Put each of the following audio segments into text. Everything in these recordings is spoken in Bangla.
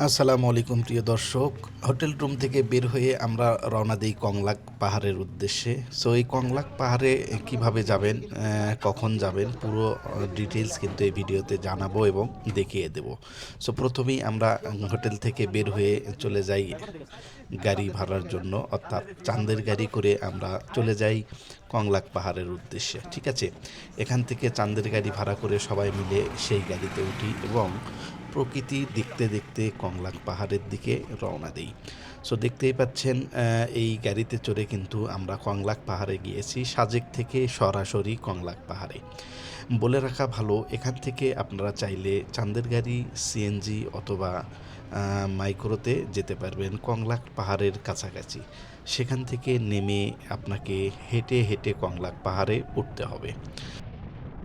আসসালামু আলাইকুম প্রিয় দর্শক। হোটেল রুম থেকে বের হয়ে আমরা রওনা দিই কংলাক পাহাড়ের উদ্দেশ্যে। সো এই কংলাক পাহাড়ে কিভাবে যাবেন, কখন যাবেন, পুরো ডিটেলস কিন্তু এই ভিডিওতে জানাবো এবং দেখিয়ে দেব। সো প্রথমেই আমরা হোটেল থেকে বের হয়ে চলে যাই গাড়ি ভাড়ার জন্য, অর্থাৎ চাঁদের গাড়ি করে আমরা চলে যাই কংলাক পাহাড়ের উদ্দেশ্যে। ঠিক আছে, এখান থেকে চাঁদের গাড়ি ভাড়া করে সবাই মিলে সেই গাড়িতে উঠি এবং প্রকৃতি দেখতে দেখতে কংলাক পাহাড়ের দিকে রওনা দিই। সো দেখতেই পাচ্ছেন, এই গাড়িতে চড়ে কিন্তু আমরা কংলাক পাহাড়ে গিয়েছি, সাজেক থেকে সরাসরি কংলাক পাহাড়ে। বলে রাখা ভালো, এখান থেকে আপনারা চাইলে চাঁদের গাড়ি, সিএনজি অথবা মাইক্রোতে যেতে পারবেন কংলাক পাহাড়ের কাছাকাছি। সেখান থেকে নেমে আপনাকে হেঁটে হেঁটে কংলাক পাহাড়ে উঠতে হবে।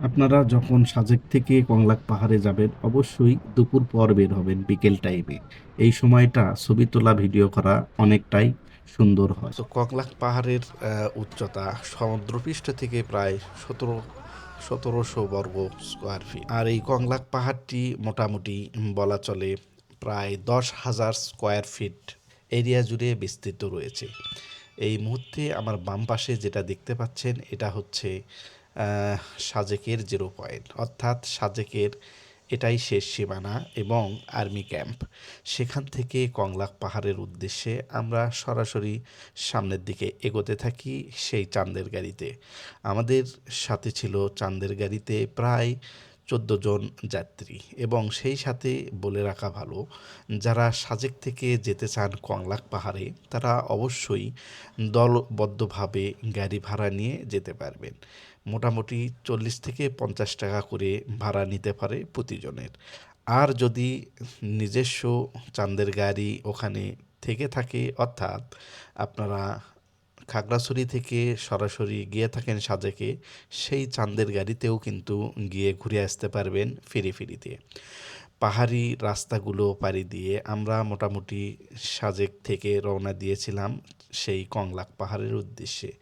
আপনারা যখন সাজেক থেকে কংলাক পাহাড়ে যাবেন অবশ্যই দুপুর পর বের হবেন, বিকেল টাইমে। এই সময়টা ছবি তোলা ভিডিও করা অনেকটাই সুন্দর হয়। তো কংলাক পাহাড়ের উচ্চতা সমুদ্রপৃষ্ঠ থেকে প্রায় 1700 বর্গ স্কোয়ার ফিট। আর এই কংলাক পাহাড়টি মোটামুটি বলা চলে প্রায় 10,000 স্কোয়ার ফিট এরিয়া জুড়ে বিস্তৃত রয়েছে। এই মুহূর্তে আমার বাম পাশে যেটা দেখতে পাচ্ছেন এটা হচ্ছে সাজেকের জিরো পয়েন্ট, অর্থাৎ সাজেকের এটাই শেষ সীমানা এবং আর্মি ক্যাম্প। সেখান থেকে কংলাক পাহাড়ের উদ্দেশ্যে আমরা সরাসরি সামনের দিকে এগোতে থাকি সেই চাঁদের গাড়িতে। আমাদের সাথে ছিল চাঁদের গাড়িতে প্রায় 14 জন যাত্রী, এবং সেই সাথে বলে রাখা ভালো, যারা সাজেক থেকে যেতে চান কংলাক পাহাড়ে তারা অবশ্যই দলবদ্ধভাবে গাড়ি ভাড়া নিয়ে যেতে পারবেন। মোটামুটি 40 থেকে 50 টাকা করে ভাড়া নিতে পারে প্রতিজনের। আর যদি নিজস্ব চাঁদের গাড়ি ওখানে থেকে থাকে, অর্থাৎ আপনারা খাগড়াছড়ি থেকে সরাসরি গিয়ে থাকেন সাজেকে, সেই চাঁদের গাড়িতেও কিন্তু গিয়ে ঘুরে আসতে পারবেন ফিরিতে। পাহাড়ি রাস্তাগুলো পাড়ি দিয়ে আমরা মোটামুটি সাজেক থেকে রওনা দিয়েছিলাম সেই কংলাক পাহাড়ের উদ্দেশ্যে।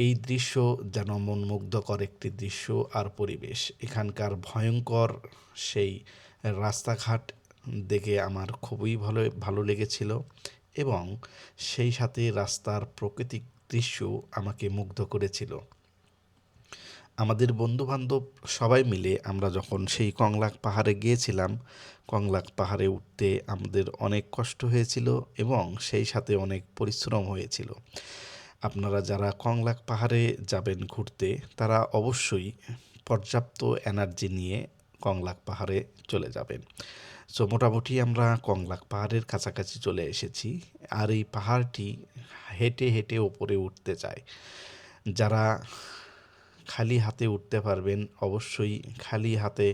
এই দৃশ্য যেন মনমুগ্ধকর একটি দৃশ্য আর পরিবেশ। এখানকার ভয়ঙ্কর সেই রাস্তাঘাট দেখে আমার খুবই ভালো লেগেছিল, এবং সেই সাথে রাস্তার প্রাকৃতিক দৃশ্য আমাকে মুগ্ধ করেছিল। আমাদের বন্ধুবান্ধব সবাই মিলে আমরা যখন সেই কংলাক পাহাড়ে গিয়েছিলাম, কংলাক পাহাড়ে উঠতে আমাদের অনেক কষ্ট হয়েছিল এবং সেই সাথে অনেক পরিশ্রম হয়েছিল। আপনারা যারা কংলাক পাহাড়ে যাবেন ঘুরতে, তারা অবশ্যই পর্যাপ্ত এনার্জি নিয়ে কংলাক পাহাড়ে চলে যাবেন। সো মোটামুটি আমরা কংলাক পাহাড়ের কাছাকাছি চলে এসেছি। আর এই পাহাড়টি হেঁটে হেঁটে ওপরে উঠতে চায়। যারা খালি হাতে উঠতে পারবেন অবশ্যই খালি হাতে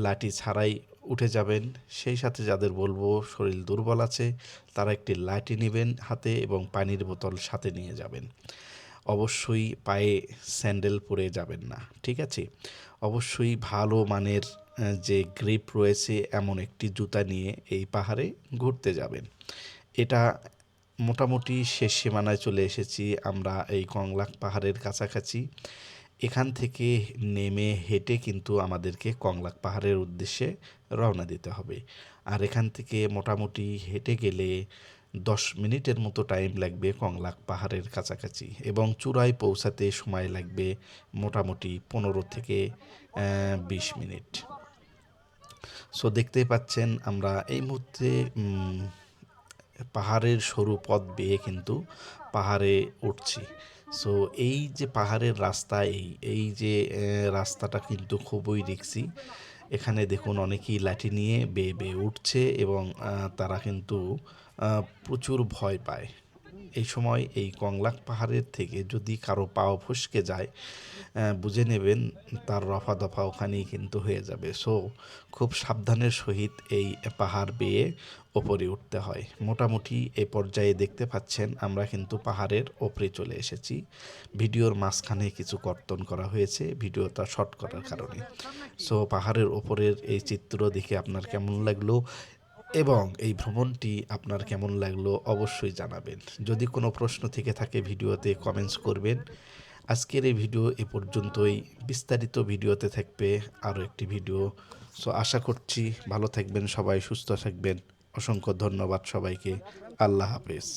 লাঠি ছাড়াই উঠে যাবেন। সেই সাথে যাদের বলবো শরীর দুর্বল আছে, তারা একটি লাঠি নেবেন হাতে এবং পানির বোতল সাথে নিয়ে যাবেন। অবশ্যই পায়ে স্যান্ডেল পরে যাবেন না, ঠিক আছে? অবশ্যই ভালো মানের যে গ্রিপ রয়েছে এমন একটি জুতা নিয়ে এই পাহাড়ে ঘুরতে যাবেন। এটা মোটামুটি শেষ সীমানায় চলে এসেছি আমরা এই কংলাক পাহাড়ের কাছাকাছি। এখান থেকে নেমে হেঁটে কিন্তু আমাদেরকে কংলাক পাহাড়ের উদ্দেশ্যে রওনা দিতে হবে। আর এখান থেকে মোটামুটি হেঁটে গেলে 10 মিনিটের মতো টাইম লাগবে কংলাক পাহাড়ের কাছাকাছি, এবং চূড়ায় পৌঁছাতে সময় লাগবে মোটামুটি 15 থেকে 20 মিনিট। সো দেখতেই পাচ্ছেন আমরা এই মুহূর্তে পাহাড়ের সরু পথ বেয়ে কিন্তু পাহাড়ে উঠছি। সো এই যে পাহাড়ের রাস্তা, এই যে রাস্তাটা কিন্তু খুবই রিস্কি। এখানে দেখুন অনেকেই লাঠি নিয়ে বেয়ে বেয়ে উঠছে এবং তারা কিন্তু প্রচুর ভয় পায়। এই সময় এই কংলাক পাহাড়ের থেকে যদি কারো পাও ফসকে যায়, বুঝে নেবেন তার রফা দফা ওখানেই কিন্তু হয়ে যাবে। সো খুব সাবধানের সহিত এই পাহাড় বেয়ে ওপরে উঠতে হয়। মোটামুটি এ পর্যায়ে দেখতে পাচ্ছেন আমরা কিন্তু পাহাড়ের ওপরে চলে এসেছি। ভিডিওর মাঝখানে কিছু কর্তন করা হয়েছে ভিডিওটা শর্ট করার কারণে। সো পাহাড়ের ওপরের এই চিত্র দেখে আপনার কেমন লাগলো এবং এই ভ্রমণটি আপনার কেমন লাগলো অবশ্যই জানাবেন। যদি কোনো প্রশ্ন থেকে থাকে ভিডিওতে কমেন্টস করবেন। আজকের এই ভিডিও এ পর্যন্তই। বিস্তারিত ভিডিওতে থাকবে আরও একটি ভিডিও। সো আশা করছি ভালো থাকবেন সবাই, সুস্থ থাকবেন। অসংখ্য ধন্যবাদ সবাইকে। আল্লাহ হাফেজ।